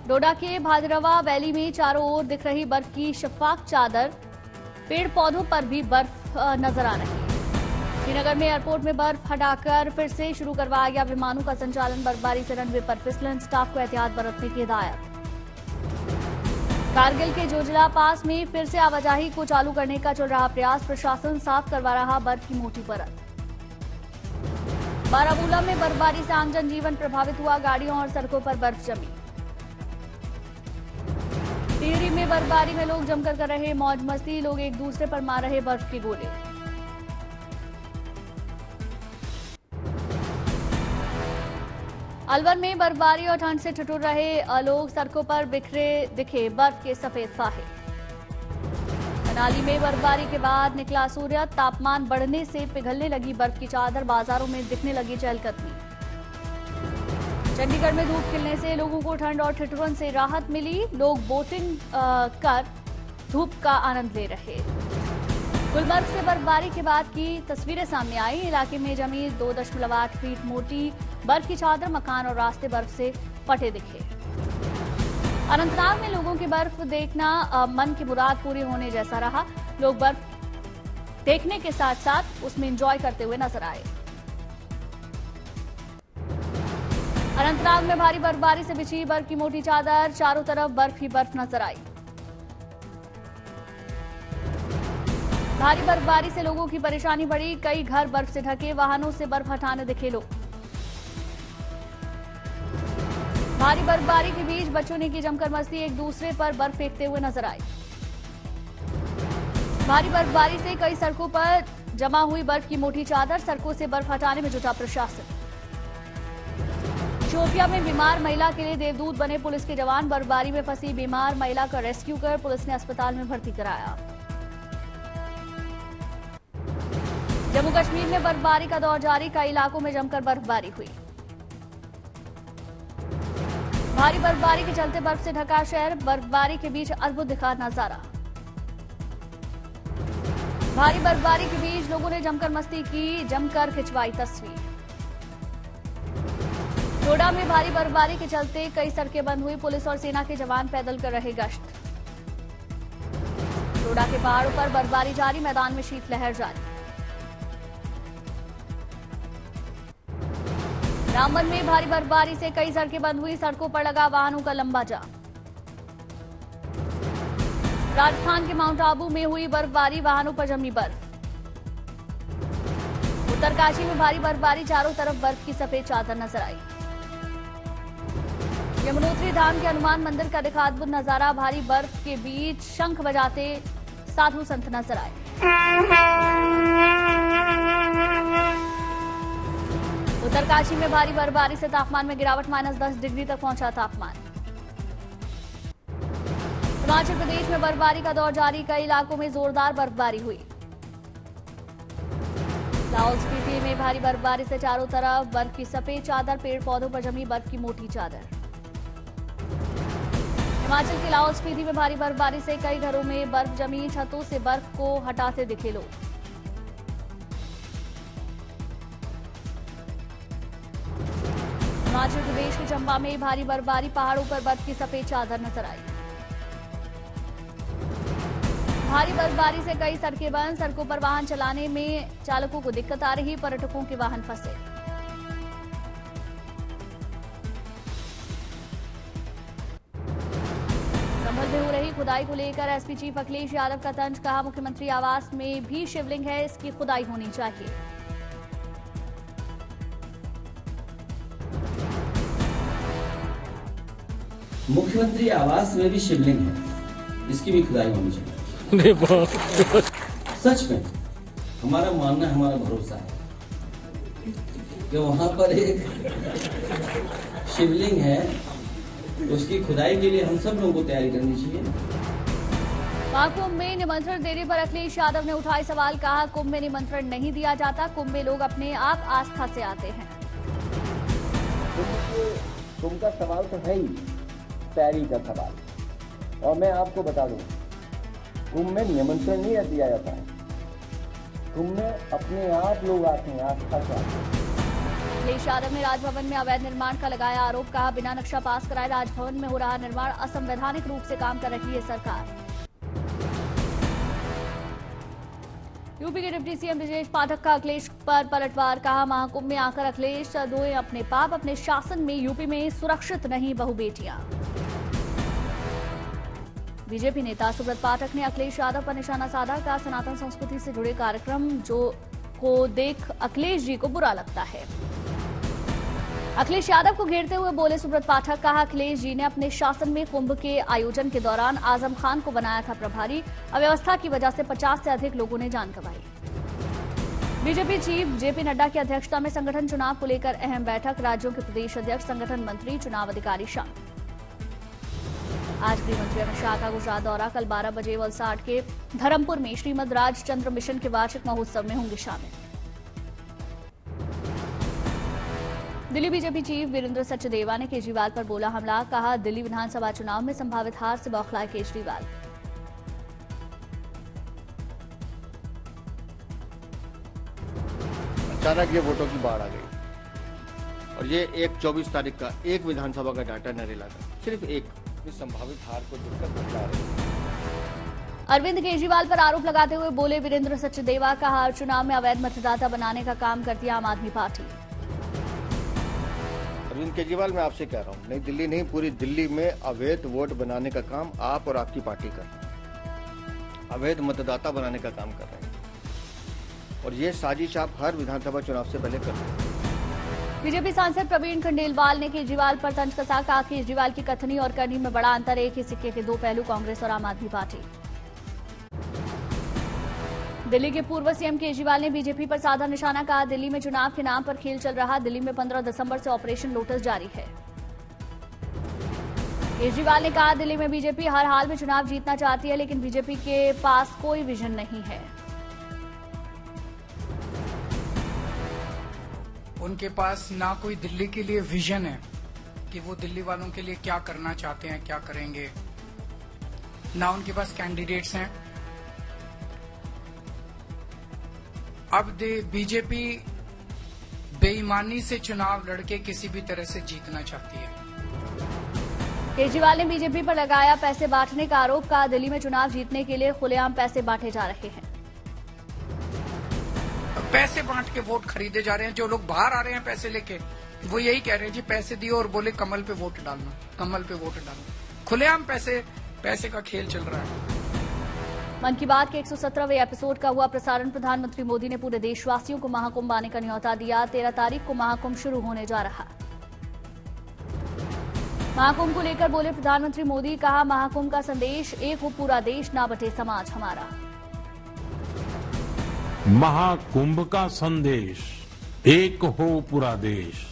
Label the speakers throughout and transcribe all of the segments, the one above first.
Speaker 1: डोडा के भादरवा वैली में चारों ओर दिख रही बर्फ की शफाफ चादर, पेड़ पौधों पर भी बर्फ नजर आ रही है। श्रीनगर में एयरपोर्ट में बर्फ हटाकर फिर से शुरू करवाया गया विमानों का संचालन। बर्फबारी से रनवे पर फिसलन, स्टाफ को एहतियात बरतने की हिदायत। कारगिल के जोजिला पास में फिर से आवाजाही को चालू करने का चल रहा प्रयास, प्रशासन साफ करवा रहा बर्फ की मोटी परत। बारामूला में बर्फबारी से आम जनजीवन प्रभावित हुआ, गाड़ियों और सड़कों पर बर्फ जमी। टिहरी में बर्फबारी में लोग जमकर कर रहे मौज मस्ती, लोग एक दूसरे पर मार रहे बर्फ के गोले। अलवर में बर्फबारी और ठंड से ठिठुर रहे लोग, सड़कों पर बिखरे दिखे बर्फ के सफेद फाहे। मनाली में बर्फबारी के बाद निकला सूर्य, तापमान बढ़ने से पिघलने लगी बर्फ की चादर, बाजारों में दिखने लगी चहलकदमी। चंडीगढ़ में धूप खिलने से लोगों को ठंड और ठिठुरन से राहत मिली, लोग बोटिंग कर धूप का आनंद ले रहे। गुलमर्ग से बर्फबारी के बाद की तस्वीरें सामने आई, इलाके में जमी 2.8 फीट मोटी बर्फ की चादर, मकान और रास्ते बर्फ से फटे दिखे। अनंतनाग में लोगों की बर्फ देखना मन की मुराद पूरी होने जैसा रहा, लोग बर्फ देखने के साथ साथ उसमें एंजॉय करते हुए नजर आए। अनंतनाग में भारी बर्फबारी से बिछी बर्फ की मोटी चादर, चारों तरफ बर्फ ही बर्फ नजर आई। भारी बर्फबारी से लोगों की परेशानी बढ़ी, कई घर बर्फ से ढके, वाहनों से बर्फ हटाने दिखे लोग। भारी बर्फबारी के बीच बच्चों ने की जमकर मस्ती, एक दूसरे पर बर्फ फेंकते हुए नजर आए। भारी बर्फबारी से कई सड़कों पर जमा हुई बर्फ की मोटी चादर, सड़कों से बर्फ हटाने में जुटा प्रशासन। शोपिया में बीमार महिला के लिए देवदूत बने पुलिस के जवान, बर्फबारी में फंसी बीमार महिला का रेस्क्यू कर पुलिस ने अस्पताल में भर्ती कराया। जम्मू कश्मीर में बर्फबारी का दौर जारी, कई इलाकों में जमकर बर्फबारी हुई। भारी बर्फबारी के चलते बर्फ से ढका शहर, बर्फबारी के बीच अद्भुत दिखा नजारा। भारी बर्फबारी के बीच लोगों ने जमकर मस्ती की, जमकर खिंचवाई तस्वीर। डोडा में भारी बर्फबारी के चलते कई सड़कें बंद हुई, पुलिस और सेना के जवान पैदल कर रहे गश्त। डोडा के पहाड़ों पर बर्फबारी जारी, मैदान में शीतलहर जारी। रामबन में भारी बर्फबारी से कई सड़कें बंद हुई, सड़कों पर लगा वाहनों का लंबा जाम। राजस्थान के माउंट आबू में हुई बर्फबारी, वाहनों पर जमी बर्फ। उत्तरकाशी में भारी बर्फबारी, चारों तरफ बर्फ की सफेद चादर नजर आई। यमुनोत्री धाम के हनुमान मंदिर का दिखा अद्भुत नजारा, भारी बर्फ के बीच शंख बजाते साधु संत नजर आए। उत्तरकाशी में भारी बर्फबारी से तापमान में गिरावट, -10 डिग्री तक पहुंचा तापमान। हिमाचल प्रदेश में बर्फबारी का दौर जारी, कई इलाकों में जोरदार बर्फबारी हुई। लाहौल स्पीति में भारी बर्फबारी से चारों तरफ बर्फ की सफेद चादर, पेड़ पौधों पर जमी बर्फ की मोटी चादर। हिमाचल के लाहौल स्पीति में भारी बर्फबारी से कई घरों में बर्फ जमी, छतों से बर्फ को हटाते दिखे लोग। हिमाचल प्रदेश के चंबा में भारी बर्फबारी, पहाड़ों पर बर्फ की सफेद चादर नजर आई। भारी बर्फबारी से कई सड़कें बंद, सड़कों पर वाहन चलाने में चालकों को दिक्कत आ रही, पर्यटकों के वाहन फंसे। संभल में हो रही खुदाई को लेकर एसपी चीफ अखिलेश यादव का तंज, कहा मुख्यमंत्री आवास में भी शिवलिंग है, इसकी खुदाई होनी चाहिए।
Speaker 2: मुख्यमंत्री आवास में भी शिवलिंग है, इसकी भी खुदाई होनी चाहिए। सच में हमारा मानना, हमारा भरोसा है कि वहां पर एक शिवलिंग है, उसकी खुदाई के लिए हम सब लोगों को तैयारी करनी चाहिए।
Speaker 1: महाकुंभ में निमंत्रण देने पर अखिलेश यादव ने उठाए सवाल, कहा कुंभ में निमंत्रण नहीं दिया जाता, कुंभ में लोग अपने आप आस्था से आते हैं।
Speaker 3: कुंभ का सवाल तो है ही तैयारी का सवाल, और मैं आपको बता दूं कुंभ में निमंत्रण नहीं दिया जाता है, कुंभ में अपने आप लोग आते हैं, आस्था से आते हैं।
Speaker 1: अखिलेश यादव ने राजभवन में अवैध निर्माण का लगाया आरोप, कहा बिना नक्शा पास कराए राजभवन में हो रहा निर्माण, असंवैधानिक रूप से काम कर रही है सरकार। यूपी के डिप्टी सीएम ब्रजेश पाठक का अखिलेश पर पलटवार, कहा महाकुंभ में आकर अखिलेश धोए अपने पाप, अपने शासन में यूपी में सुरक्षित नहीं बहु बेटियां। बीजेपी नेता सुब्रत पाठक ने अखिलेश यादव पर निशाना साधा, कहा सनातन संस्कृति से जुड़े कार्यक्रम को देख अखिलेश जी को बुरा लगता है। अखिलेश यादव को घेरते हुए बोले सुब्रत पाठक, कहा अखिलेश जी ने अपने शासन में कुंभ के आयोजन के दौरान आजम खान को बनाया था प्रभारी, अव्यवस्था की वजह से 50 से अधिक लोगों ने जान गंवाई। बीजेपी चीफ जेपी नड्डा की अध्यक्षता में संगठन चुनाव को लेकर अहम बैठक, राज्यों के प्रदेश अध्यक्ष, संगठन मंत्री, चुनाव अधिकारी शामिल। आज गृह मंत्री अमित शाह का गुजरात दौरा, कल 12 बजे वलसाड के धर्मपुर में श्रीमद राजचंद्र मिशन के वार्षिक महोत्सव में होंगे शामिल। दिल्ली बीजेपी चीफ वीरेंद्र सचदेवा ने केजरीवाल पर बोला हमला, कहा दिल्ली विधानसभा चुनाव में संभावित हार से बौखलाए केजरीवाल।
Speaker 4: अचानक ये वोटों की बाढ़ आ गई और ये 24 तारीख का एक विधानसभा का डाटा नरेला का, सिर्फ एक संभावित हार को देखकर बता रहे।
Speaker 1: अरविंद केजरीवाल पर आरोप लगाते हुए बोले वीरेंद्र सचदेवा, कहा चुनाव में अवैध मतदाता बनाने का काम करती है आम आदमी पार्टी।
Speaker 4: अरविंद केजरीवाल, मैं आपसे कह रहा हूँ, नई दिल्ली नहीं पूरी दिल्ली में अवैध वोट बनाने का काम आप और आपकी पार्टी कर रहे हैं, अवैध मतदाता बनाने का काम कर रहे हैं और ये साजिश आप हर विधानसभा चुनाव से पहले कर रहे हैं।
Speaker 1: बीजेपी सांसद प्रवीण खंडेलवाल ने केजरीवाल पर तंज कसा, कहा केजरीवाल की कथनी और करनी में बड़ा अंतर, एक ही सिक्के के दो पहलू, कांग्रेस और आम आदमी पार्टी। दिल्ली के पूर्व सीएम केजरीवाल ने बीजेपी पर साधा निशाना, कहा दिल्ली में चुनाव के नाम पर खेल चल रहा, दिल्ली में 15 दिसंबर से ऑपरेशन लोटस जारी है। केजरीवाल ने कहा दिल्ली में बीजेपी हर हाल में चुनाव जीतना चाहती है, लेकिन बीजेपी के पास कोई विजन नहीं है।
Speaker 5: उनके पास ना कोई दिल्ली के लिए विजन है कि वो दिल्ली वालों के लिए क्या करना चाहते हैं, क्या करेंगे, ना उनके पास कैंडिडेट्स हैं। अब बीजेपी बेईमानी से चुनाव लड़के किसी भी तरह से जीतना चाहती है।
Speaker 1: केजरीवाल ने बीजेपी पर लगाया पैसे बांटने का आरोप, कहा दिल्ली में चुनाव जीतने के लिए खुलेआम पैसे बांटे जा रहे हैं।
Speaker 5: पैसे बांट के वोट खरीदे जा रहे हैं। जो लोग बाहर आ रहे हैं पैसे लेके, वो यही कह रहे हैं जी पैसे दियो और बोले कमल पे वोट डालना, कमल पे वोट डालना। खुलेआम पैसे का खेल चल रहा है।
Speaker 1: मन की बात के 117वें एपिसोड का हुआ प्रसारण, प्रधानमंत्री मोदी ने पूरे देशवासियों को महाकुंभ आने का न्योता दिया। 13 तारीख को महाकुंभ शुरू होने जा रहा। महाकुंभ को लेकर बोले प्रधानमंत्री मोदी, कहा महाकुंभ का संदेश एक हो पूरा देश, ना बटे समाज हमारा।
Speaker 6: महाकुंभ का संदेश एक हो पूरा देश,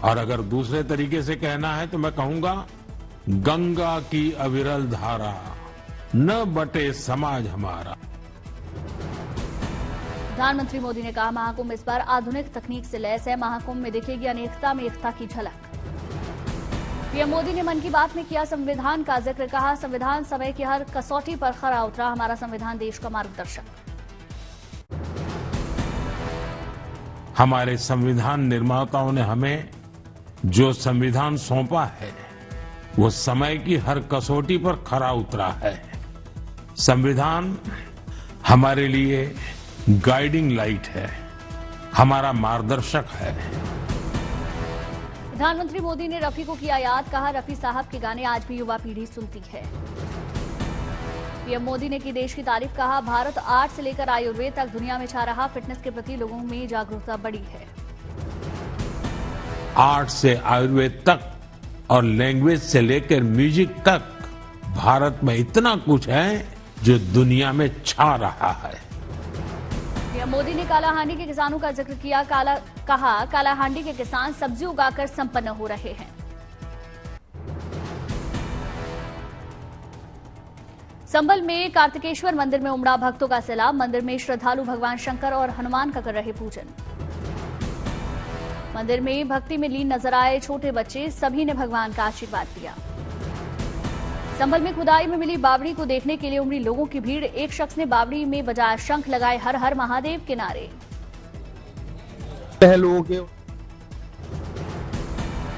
Speaker 6: और अगर दूसरे तरीके से कहना है तो मैं कहूंगा गंगा की अविरल धारा, न बटे समाज हमारा।
Speaker 1: प्रधानमंत्री मोदी ने कहा महाकुंभ इस बार आधुनिक तकनीक से लैस है, महाकुंभ में दिखेगी अनेकता में एकता की झलक। पीएम मोदी ने मन की बात में किया संविधान का जिक्र, कहा संविधान समय की हर कसौटी पर खरा उतरा, हमारा संविधान देश का मार्गदर्शक।
Speaker 6: हमारे संविधान निर्माताओं ने हमें जो संविधान सौंपा है वो समय की हर कसौटी पर खरा उतरा है। संविधान हमारे लिए गाइडिंग लाइट है, हमारा मार्गदर्शक है।
Speaker 1: प्रधानमंत्री मोदी ने रफी को किया याद, कहा रफी साहब के गाने आज भी युवा पीढ़ी सुनती है। पीएम मोदी ने की देश की तारीफ, कहा भारत आर्ट से लेकर आयुर्वेद तक दुनिया में छा रहा, फिटनेस के प्रति लोगों में जागरूकता बढ़ी है।
Speaker 6: आर्ट से आयुर्वेद तक और लैंग्वेज से लेकर म्यूजिक तक भारत में इतना कुछ है जो दुनिया में छा रहा है।
Speaker 1: पीएम मोदी ने कालाहांडी के किसानों का जिक्र किया, कहा कालाहांडी के किसान सब्जी उगाकर संपन्न हो रहे हैं। संभल में कार्तिकेश्वर मंदिर में उमड़ा भक्तों का सैलाब, मंदिर में श्रद्धालु भगवान शंकर और हनुमान का कर रहे पूजन। मंदिर में भक्ति में लीन नजर आए छोटे बच्चे, सभी ने भगवान का आशीर्वाद लिया। संभल में खुदाई में मिली बावड़ी को देखने के लिए उमड़ी लोगों की भीड़, एक शख्स ने बावड़ी में बजाया शंख, लगाए हर हर महादेव के नारे।
Speaker 4: लोगों के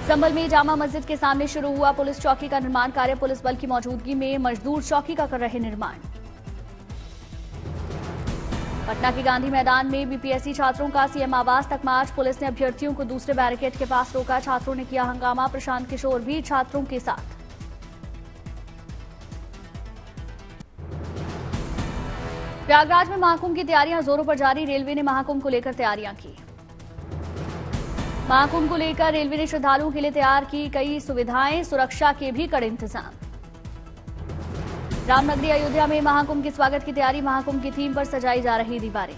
Speaker 1: संभल में जामा मस्जिद के सामने शुरू हुआ पुलिस चौकी का निर्माण कार्य। पुलिस बल की मौजूदगी में मजदूर चौकी का कर रहे निर्माण। पटना के गांधी मैदान में बीपीएससी छात्रों का सीएम आवास तक मार्च। पुलिस ने अभ्यर्थियों को दूसरे बैरिकेड के पास रोका। छात्रों ने किया हंगामा। प्रशांत किशोर भी छात्रों के साथ। प्रयागराज में महाकुंभ की तैयारियां जोरों पर जारी। रेलवे ने महाकुंभ को लेकर तैयारियां की। महाकुंभ को लेकर रेलवे ने श्रद्धालुओं के लिए तैयार की कई सुविधाएं। सुरक्षा के भी कड़े इंतजाम। रामनगरी अयोध्या में महाकुंभ के स्वागत की तैयारी। महाकुंभ की थीम पर सजाई जा रही दीवारें।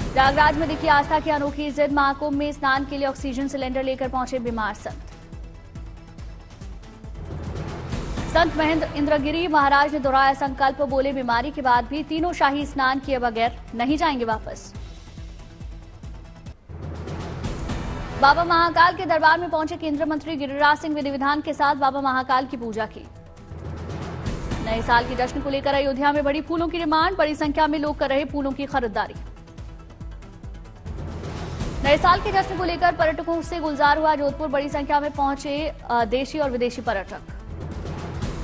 Speaker 1: प्रयागराज में दिखी आस्था की अनोखी जिद। महाकुंभ में स्नान के लिए ऑक्सीजन सिलेंडर लेकर पहुंचे बीमार संत महेंद्र इंद्रगिरी महाराज ने दोहराया संकल्प। बोले बीमारी के बाद भी तीनों शाही स्नान किए बगैर नहीं जाएंगे वापस। बाबा महाकाल के दरबार में पहुंचे केंद्रीय मंत्री गिरिराज सिंह। विधि विधान के साथ बाबा महाकाल की पूजा की। नए साल के जश्न को लेकर अयोध्या में बड़ी फूलों की डिमांड। बड़ी संख्या में लोग कर रहे फूलों की खरीदारी। नए साल के जश्न को लेकर पर्यटकों से गुलजार हुआ जोधपुर। बड़ी संख्या में पहुंचे देशी और विदेशी पर्यटक।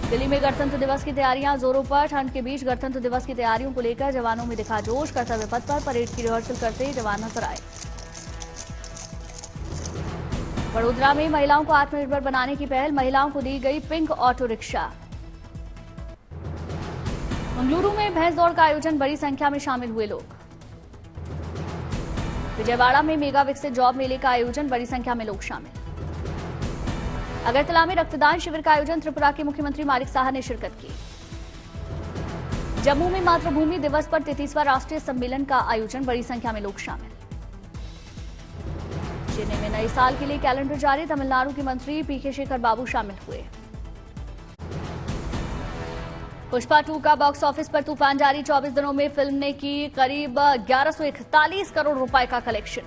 Speaker 1: दिल्ली में गणतंत्र दिवस की तैयारियां जोरों पर। ठंड के बीच गणतंत्र दिवस की तैयारियों को लेकर जवानों में दिखा जोश। कर्तव्य पथ पर परेड की रिहर्सल करते जवान नजर आए। वडोदरा में महिलाओं को आत्मनिर्भर बनाने की पहल। महिलाओं को दी गई पिंक ऑटो रिक्शा। मंगलुरु में भैंस दौड़ का आयोजन। बड़ी संख्या में शामिल हुए लोग। विजयवाड़ा में मेगा विकसित जॉब मेले का आयोजन। बड़ी संख्या में लोग शामिल। अगरतला में रक्तदान शिविर का आयोजन। त्रिपुरा के मुख्यमंत्री मानिक साहा ने शिरकत की। जम्मू में मातृभूमि दिवस पर 33वां राष्ट्रीय सम्मेलन का आयोजन। बड़ी संख्या में लोग शामिल। चेन्नई में नए साल के लिए कैलेंडर जारी। तमिलनाडु के मंत्री पीके शेखर बाबू शामिल हुए। पुष्पा 2 का बॉक्स ऑफिस पर तूफान जारी। 24 दिनों में फिल्म ने की करीब 1141 करोड़ रुपए का कलेक्शन।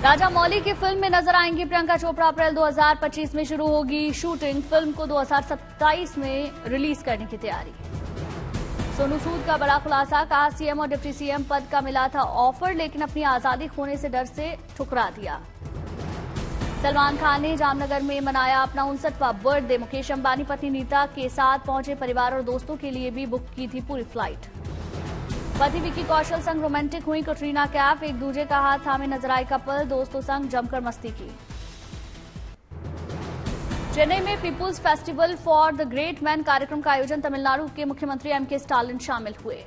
Speaker 1: राजा मौली की फिल्म में नजर आएंगी प्रियंका चोपड़ा। अप्रैल 2025 में शुरू होगी शूटिंग। फिल्म को 2027 में रिलीज करने की तैयारी। सोनू सूद का बड़ा खुलासा। कहा सीएम और डिप्टी सीएम पद का मिला था ऑफर, लेकिन अपनी आजादी खोने से डर से ठुकरा दिया। सलमान खान ने जामनगर में मनाया अपना 59वां बर्थडे। मुकेश अंबानी पत्नी नीता के साथ पहुंचे। परिवार और दोस्तों के लिए भी बुक की थी पूरी फ्लाइट। पति विकी कौशल संग रोमांटिक हुई कटरीना कैफ। एक दूजे का हाथ थामे नजर आए कपल। दोस्तों संग जमकर मस्ती की। चेन्नई में people's festival for the great man कार्यक्रम का आयोजन। तमिलनाडु के मुख्यमंत्री एमके स्टालिन शामिल हुए।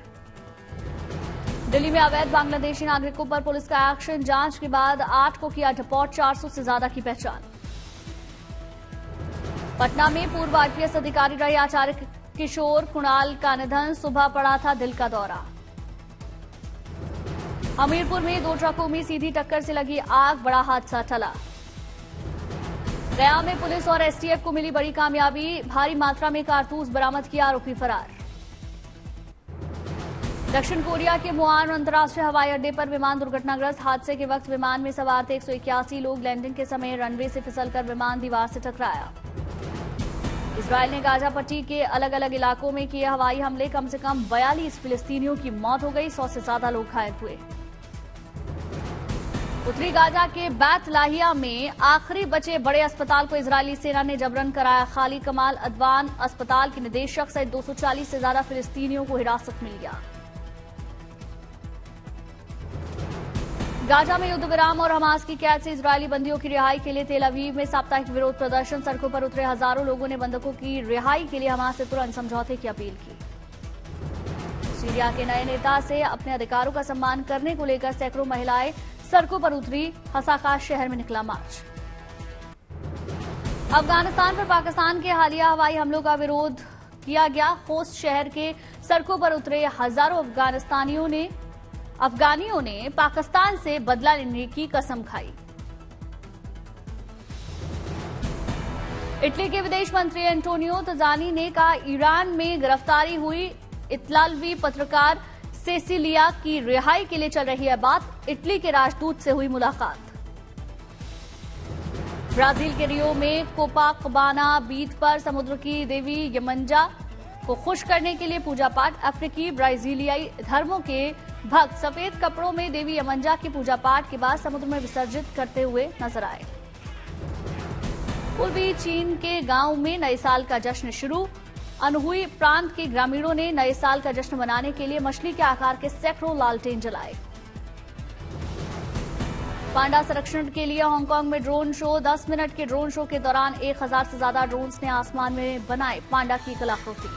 Speaker 1: दिल्ली में अवैध बांग्लादेशी नागरिकों पर पुलिस का एक्शन। जांच के बाद 8 को किया डिपोर्ट। 400 से ज्यादा की पहचान। पटना में पूर्व आईपीएस अधिकारी रहे आचार्य किशोर कुणाल का निधन। सुबह पड़ा था दिल का दौरा। हमीरपुर में 2 ट्रकों में सीधी टक्कर से लगी आग। बड़ा हादसा टला। गया में पुलिस और एसटीएफ को मिली बड़ी कामयाबी। भारी मात्रा में कारतूस बरामद किया। आरोपी फरार। दक्षिण कोरिया के मुआन अंतर्राष्ट्रीय हवाई अड्डे पर विमान दुर्घटनाग्रस्त। हादसे के वक्त विमान में सवार थे 181 लोग। लैंडिंग के समय रनवे से फिसलकर विमान दीवार से टकराया। इजरायल ने गाजा पट्टी के अलग अलग इलाकों में किए हवाई हमले। कम से कम 42 फिलिस्तीनियों की मौत हो गई। 100 से ज्यादा लोग घायल हुए। उत्तरी गाजा के बैत लाहिया में आखिरी बचे बड़े अस्पताल को इजरायली सेना ने जबरन कराया खाली। कमाल अदवान अस्पताल के निदेशक सहित 240 से ज्यादा फिलिस्तीनियों को हिरासत में लिया। गाजा में युद्ध विराम और हमास की कैद से इजरायली बंदियों की रिहाई के लिए तेल अवीव में साप्ताहिक विरोध प्रदर्शन। सड़कों पर उतरे हजारों लोगों ने बंधकों की रिहाई के लिए हमास से तुरंत समझौते की अपील की। सीरिया के नए नेता से अपने अधिकारों का सम्मान करने को लेकर सैकड़ों महिलाएं सड़कों पर उतरी। हसाकाश शहर में निकला मार्च। अफगानिस्तान पर पाकिस्तान के हालिया हवाई हमलों का विरोध किया गया। होस्ट शहर के सड़कों पर उतरे हजारों अफगानियों ने पाकिस्तान से बदला लेने की कसम खाई। इटली के विदेश मंत्री एंटोनियो तजानी ने कहा ईरान में गिरफ्तारी हुई इतालवी पत्रकार सेसिलिया की रिहाई के लिए चल रही है बात। इटली के राजदूत से हुई मुलाकात। ब्राजील के रियो में कोपाकबाना बीच पर समुद्र की देवी यमंजा को खुश करने के लिए पूजा पाठ। अफ्रीकी ब्राजीलियाई धर्मों के भक्त सफेद कपड़ों में देवी यमंजा की पूजा पाठ के बाद समुद्र में विसर्जित करते हुए नजर आए। पूर्वी चीन के गांव में नए साल का जश्न शुरू। अनहुई प्रांत के ग्रामीणों ने नए साल का जश्न मनाने के लिए मछली के आकार के सैकड़ों लालटेन जलाए। पांडा संरक्षण के लिए हांगकांग में ड्रोन शो। 10 मिनट के ड्रोन शो के दौरान 1000 से ज्यादा ड्रोन्स ने आसमान में बनाए पांडा की कलाकृति।